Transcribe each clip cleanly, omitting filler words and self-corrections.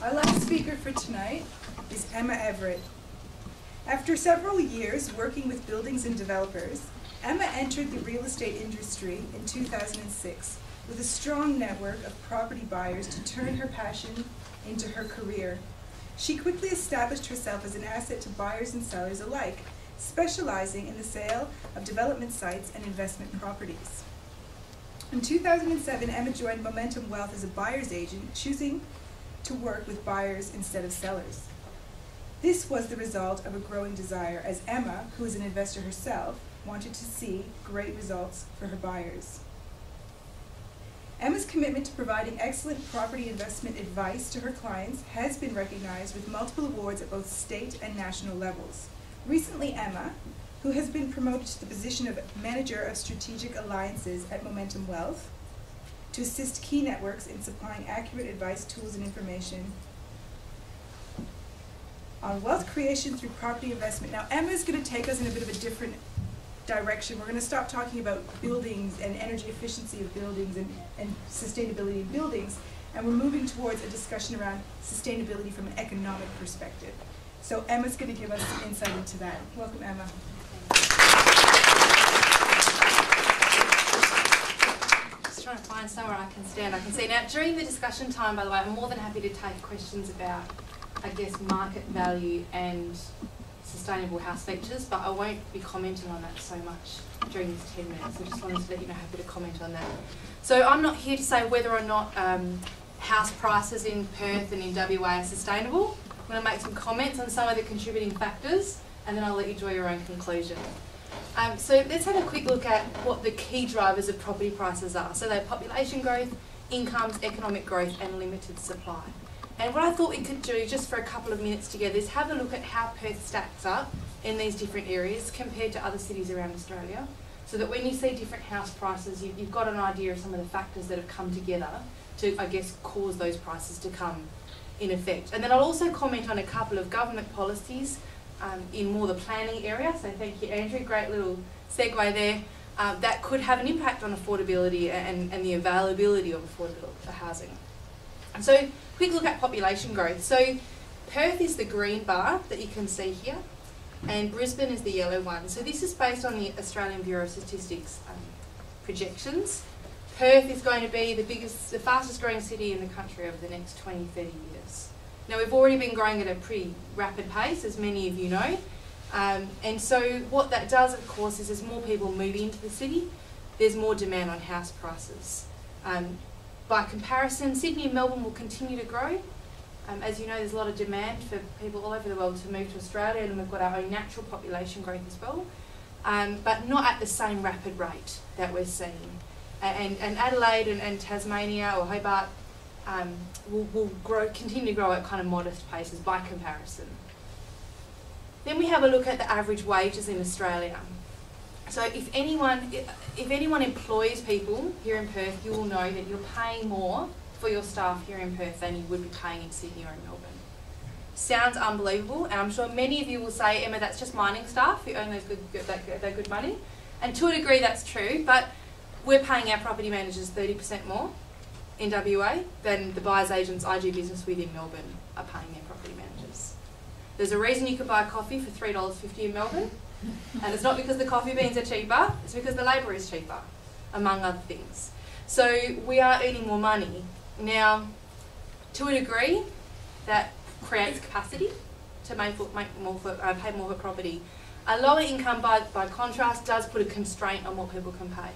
Our last speaker for tonight is Emma Everett. After several years working with buildings and developers, Emma entered the real estate industry in 2006 with a strong network of property buyers to turn her passion into her career. She quickly established herself as an asset to buyers and sellers alike, specializing in the sale of development sites and investment properties. In 2007, Emma joined Momentum Wealth as a buyer's agent, choosing to work with buyers instead of sellers. This was the result of a growing desire, as Emma, who is an investor herself, wanted to see great results for her buyers. Emma's commitment to providing excellent property investment advice to her clients has been recognized with multiple awards at both state and national levels. Recently, Emma, who has been promoted to the position of Manager of Strategic Alliances at Momentum Wealth, to assist key networks in supplying accurate advice, tools, and information on wealth creation through property investment. Now, Emma's going to take us in a bit of a different direction. We're going to stop talking about buildings and energy efficiency of buildings and sustainability in buildings, and we're moving towards a discussion around sustainability from an economic perspective. So Emma's going to give us some insight into that. Welcome, Emma. Just trying to find somewhere I can stand. I can see. Now, during the discussion time, by the way, I'm more than happy to take questions about, I guess, market value and sustainable house features, but I won't be commenting on that so much during these 10 minutes. I just wanted to let you know, happy to comment on that. So I'm not here to say whether or not house prices in Perth and in WA are sustainable. I'm going to make some comments on some of the contributing factors, and then I'll let you draw your own conclusion. So let's have a quick look at what the key drivers of property prices are. So they're population growth, incomes, economic growth, and limited supply. And what I thought we could do just for a couple of minutes together is have a look at how Perth stacks up in these different areas compared to other cities around Australia, so that when you see different house prices, you've got an idea of some of the factors that have come together to, I guess, cause those prices to come in effect. And then I'll also comment on a couple of government policies in more the planning area. So thank you, Andrew, great little segue there. That could have an impact on affordability and the availability of affordable housing. And so, quick look at population growth. So Perth is the green bar that you can see here, and Brisbane is the yellow one. So this is based on the Australian Bureau of Statistics projections. Perth is going to be the fastest growing city in the country over the next 20, 30 years. Now, we've already been growing at a pretty rapid pace, as many of you know. And so what that does, of course, is as more people move into the city, there's more demand on house prices. By comparison, Sydney and Melbourne will continue to grow. As you know, there's a lot of demand for people all over the world to move to Australia, and we've got our own natural population growth as well, but not at the same rapid rate that we're seeing. And Adelaide and Tasmania or Hobart will continue to grow at kind of modest paces by comparison. Then we have a look at the average wages in Australia. So if anyone employs people here in Perth, you will know that you're paying more for your staff here in Perth than you would be paying in Sydney or in Melbourne. Sounds unbelievable, and I'm sure many of you will say, Emma, that's just mining staff who earn that good money. And to a degree that's true, but we're paying our property managers 30% more in WA than the buyer's agents I do business with in Melbourne are paying their property managers. There's a reason you can buy a coffee for $3.50 in Melbourne. And it's not because the coffee beans are cheaper, it's because the labour is cheaper, among other things. So we are earning more money. Now, to a degree, that creates capacity to pay more for property. A lower income, by contrast, does put a constraint on what people can pay.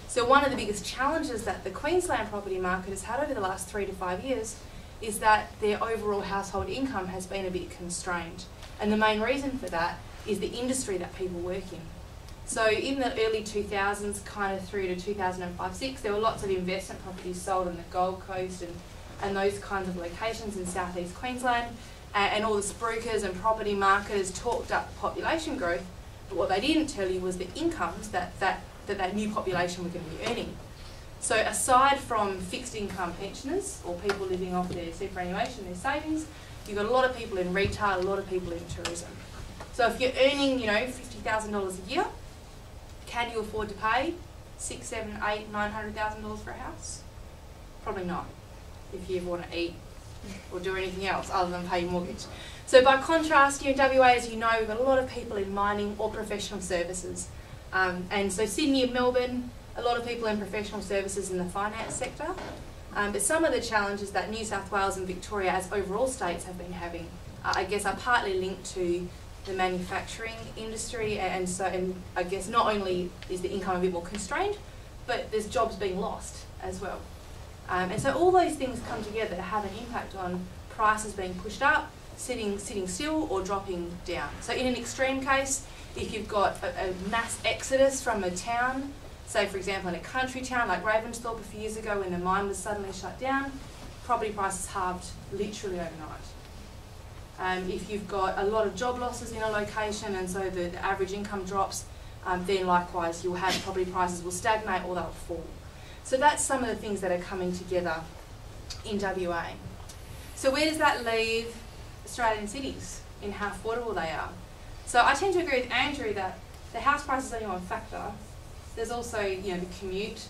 So one of the biggest challenges that the Queensland property market has had over the last 3 to 5 years is that their overall household income has been a bit constrained. And the main reason for that is the industry that people work in. So in the early 2000s, kind of through to 2005-06, there were lots of investment properties sold on the Gold Coast and those kinds of locations in southeast Queensland, and all the spruikers and property marketers talked up population growth, but what they didn't tell you was the incomes that new population were going to be earning. So aside from fixed income pensioners or people living off their superannuation, their savings, you've got a lot of people in retail, a lot of people in tourism. So if you're earning, $50,000 a year, can you afford to pay $600,000, $700,000, $800,000, $900,000 for a house? Probably not. If you want to eat or do anything else other than pay your mortgage. So by contrast, in WA, as you know, we've got a lot of people in mining or professional services. And so Sydney and Melbourne, a lot of people in professional services in the finance sector. But some of the challenges that New South Wales and Victoria as overall states have been having, I guess, are partly linked to the manufacturing industry, and I guess not only is the income a bit more constrained, but there's jobs being lost as well. And so all those things come together to have an impact on prices being pushed up, sitting still or dropping down. So in an extreme case, if you've got a mass exodus from a town, say for example in a country town like Ravensthorpe a few years ago when the mine was suddenly shut down, property prices halved literally overnight. If you've got a lot of job losses in a location and so the average income drops, then likewise you'll have property prices will stagnate or they'll fall. So that's some of the things that are coming together in WA. So where does that leave Australian cities in how affordable they are? So I tend to agree with Andrew that the house price is only one factor. There's also, you know, the commute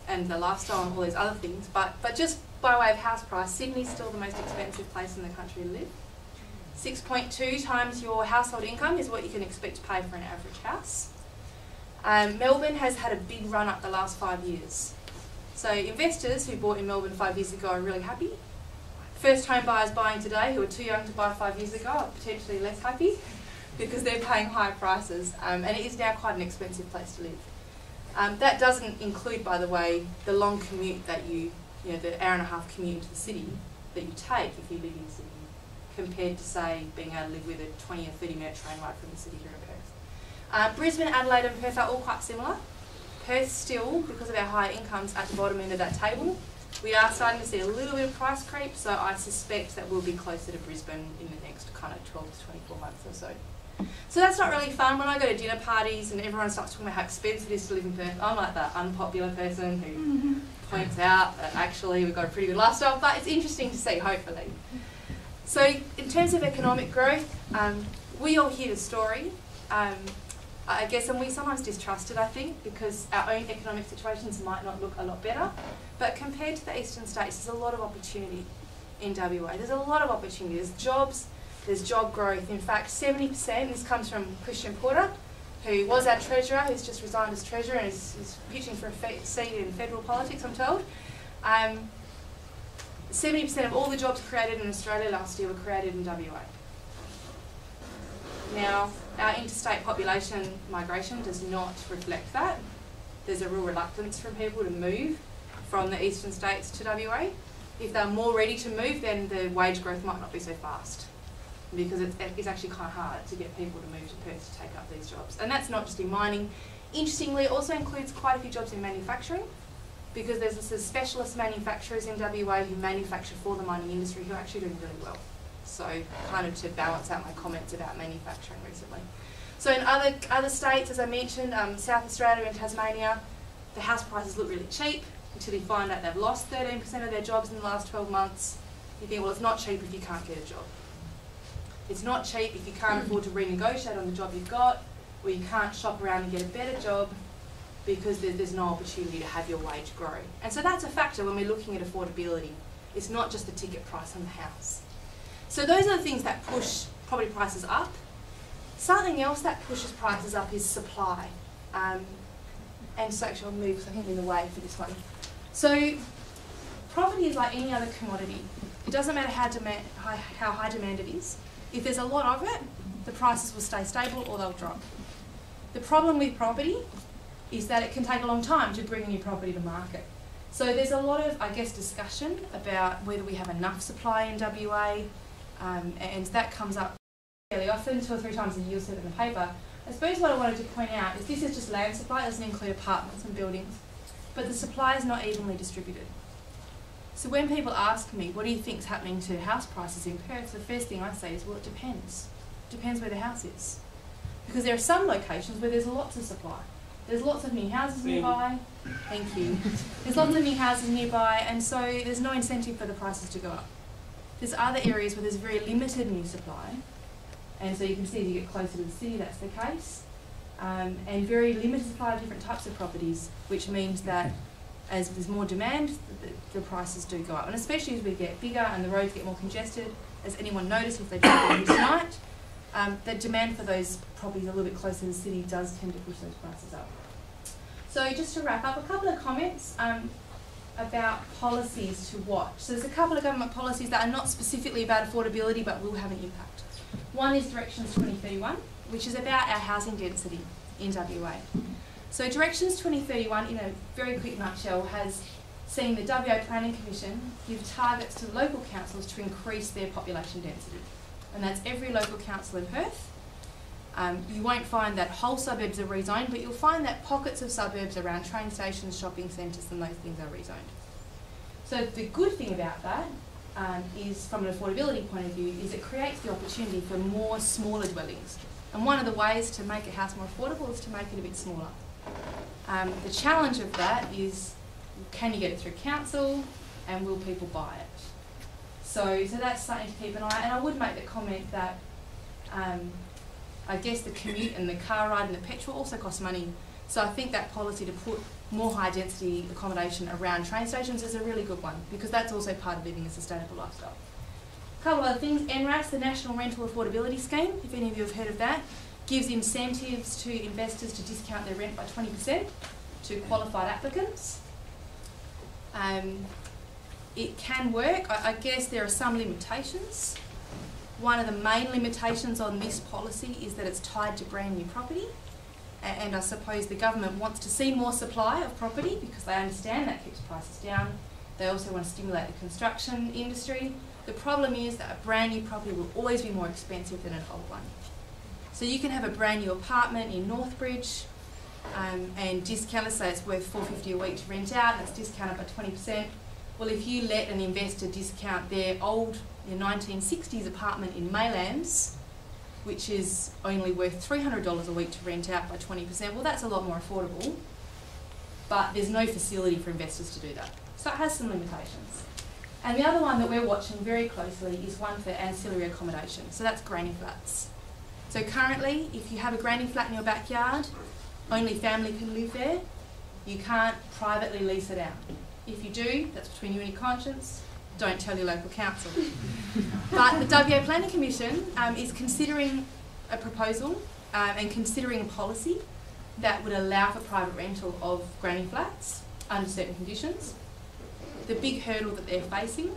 and the lifestyle and all these other things. But just by way of house price, Sydney's still the most expensive place in the country to live. 6.2 times your household income is what you can expect to pay for an average house. Melbourne has had a big run up the last 5 years. So investors who bought in Melbourne 5 years ago are really happy. First home buyers buying today who were too young to buy 5 years ago are potentially less happy because they're paying higher prices, and it is now quite an expensive place to live. That doesn't include, by the way, the long commute that the hour-and-a-half commute into the city that you take if you live in Sydney, compared to, say, being able to live with a 20 or 30-minute train ride from the city here in Perth. Brisbane, Adelaide and Perth are all quite similar. Perth still, because of our higher incomes, at the bottom end of that table. We are starting to see a little bit of price creep, so I suspect that we'll be closer to Brisbane in the next kind of 12 to 24 months or so. So that's not really fun. When I go to dinner parties and everyone starts talking about how expensive it is to live in Perth, I'm like that unpopular person who points out that actually we've got a pretty good lifestyle, but it's interesting to see, hopefully. So in terms of economic growth, we all hear the story, I guess, and we sometimes distrust it, I think, because our own economic situations might not look a lot better. But compared to the eastern states, there's a lot of opportunity in WA. There's a lot of opportunity. There's jobs, there's job growth. In fact, 70%, this comes from Christian Porter, who was our treasurer, who's just resigned as treasurer and is pitching for a seat in federal politics, I'm told. 70% of all the jobs created in Australia last year were created in WA. Now, our interstate population migration does not reflect that. There's a real reluctance from people to move from the eastern states to WA. If they're more ready to move, then the wage growth might not be so fast, because it's actually kind of hard to get people to move to Perth to take up these jobs. And that's not just in mining. Interestingly, it also includes quite a few jobs in manufacturing, because there's this specialist manufacturers in WA who manufacture for the mining industry who are actually doing really well. So kind of to balance out my comments about manufacturing recently. So in other states, as I mentioned, South Australia and Tasmania, the house prices look really cheap until you find out they've lost 13% of their jobs in the last 12 months. You think, well, it's not cheap if you can't get a job. It's not cheap if you can't afford to renegotiate on the job you've got, or you can't shop around and get a better job because there's no opportunity to have your wage grow. And so that's a factor when we're looking at affordability. It's not just the ticket price on the house. So those are the things that push property prices up. Something else that pushes prices up is supply. And so actually I'll move because I think I'm in the way for this one. So property is like any other commodity. It doesn't matter how high demand it is. If there's a lot of it, the prices will stay stable or they'll drop. The problem with property is that it can take a long time to bring a new property to market. So there's a lot of, I guess, discussion about whether we have enough supply in WA, and that comes up fairly often, 2 or 3 times a year. You'll see it in the paper. I suppose what I wanted to point out is this is just land supply. It doesn't include apartments and buildings, but the supply is not evenly distributed. So when people ask me, what do you think is happening to house prices in Perth, the first thing I say is, well, it depends. It depends where the house is. Because there are some locations where there's lots of supply. There's lots of new houses nearby. Thank you. There's lots of new houses nearby, and so there's no incentive for the prices to go up. There's other areas where there's very limited new supply, and so you can see as you get closer to the city, that's the case. And very limited supply of different types of properties, which means that as there's more demand, the prices do go up. And especially as we get bigger and the roads get more congested, as anyone noticed if they drive here tonight, the demand for those properties a little bit closer to the city does tend to push those prices up. So just to wrap up, a couple of comments about policies to watch. So there's a couple of government policies that are not specifically about affordability but will have an impact. One is Directions 2031, which is about our housing density in WA. So Directions 2031, in a very quick nutshell, has seen the WA Planning Commission give targets to local councils to increase their population density. And that's every local council in Perth. You won't find that whole suburbs are rezoned, but you'll find that pockets of suburbs around train stations, shopping centres and those things are rezoned. So the good thing about that is, from an affordability point of view, is it creates the opportunity for more smaller dwellings. And one of the ways to make a house more affordable is to make it a bit smaller. The challenge of that is, can you get it through council and will people buy it? So that's something to keep an eye on. And I would make the comment that I guess the commute and the car ride and the petrol also costs money. So I think that policy to put more high density accommodation around train stations is a really good one, because that's also part of living a sustainable lifestyle. A couple of other things. NRAS, the National Rental Affordability Scheme, if any of you have heard of that, gives incentives to investors to discount their rent by 20% to qualified applicants. It can work. I guess there are some limitations. One of the main limitations on this policy is that it's tied to brand new property, and I suppose the government wants to see more supply of property because they understand that keeps prices down. They also want to stimulate the construction industry. The problem is that a brand new property will always be more expensive than an old one. So you can have a brand new apartment in Northbridge and discount, let's say it's worth $450 a week to rent out and it's discounted by 20%. Well, if you let an investor discount their 1960s apartment in Maylands, which is only worth $300 a week to rent out by 20%, well, that's a lot more affordable, but there's no facility for investors to do that. So it has some limitations. And the other one that we're watching very closely is one for ancillary accommodation. So that's granny flats. So currently, if you have a granny flat in your backyard, only family can live there. You can't privately lease it out. If you do, that's between you and your conscience. Don't tell your local council. But the WA Planning Commission is considering a proposal and considering a policy that would allow for private rental of granny flats under certain conditions. The big hurdle that they're facing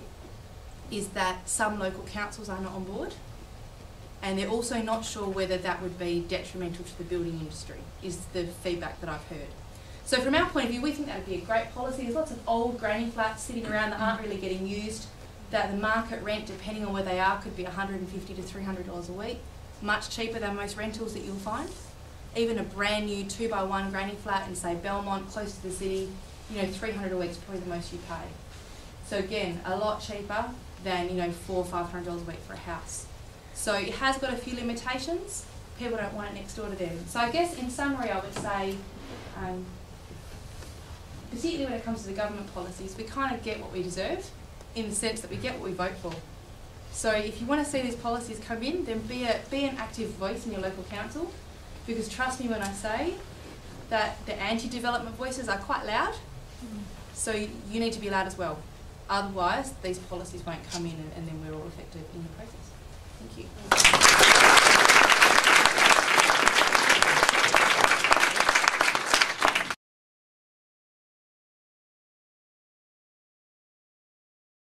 is that some local councils are not on board, and they're also not sure whether that would be detrimental to the building industry, is the feedback that I've heard. So from our point of view, we think that would be a great policy. There's lots of old granny flats sitting around that aren't really getting used, that the market rent, depending on where they are, could be $150 to $300 a week, much cheaper than most rentals that you'll find. Even a brand new 2x1 granny flat in, say, Belmont, close to the city, $300 a week is probably the most you pay. So again, a lot cheaper than, $400 or $500 a week for a house. So it has got a few limitations. People don't want it next door to them. So I guess in summary, I would say, particularly when it comes to the government policies, we kind of get what we deserve, in the sense that we get what we vote for. So if you want to see these policies come in, then be an active voice in your local council, because trust me when I say that the anti-development voices are quite loud, so you need to be loud as well. Otherwise, these policies won't come in and then we're all affected in the process. Thank you.